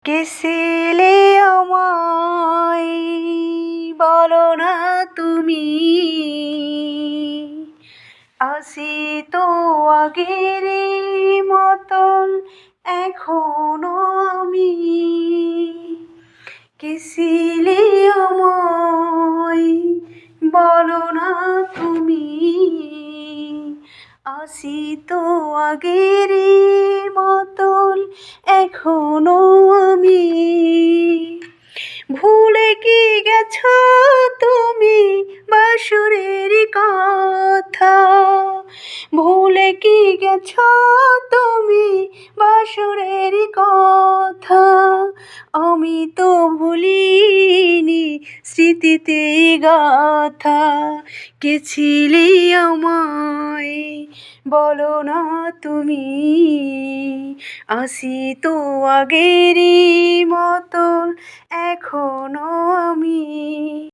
কে ছিলে আমায় বলো না তুমি, আছি তো আগের মতন এখনো আমি। কে ছিলে আমায় বলো না তুমি, আছি তো আগের মতন এখনো আমি। ভুলে কি গেছো তুমি বাসরের কথা, ভুলে কি গেছো তুমি বাসরের কথা। আমি তো ভুলিনি স্মৃতিতে গাথা। কে ছিলে আমায় বলো না তুমি, আছি তো আগেরই মতন এখনো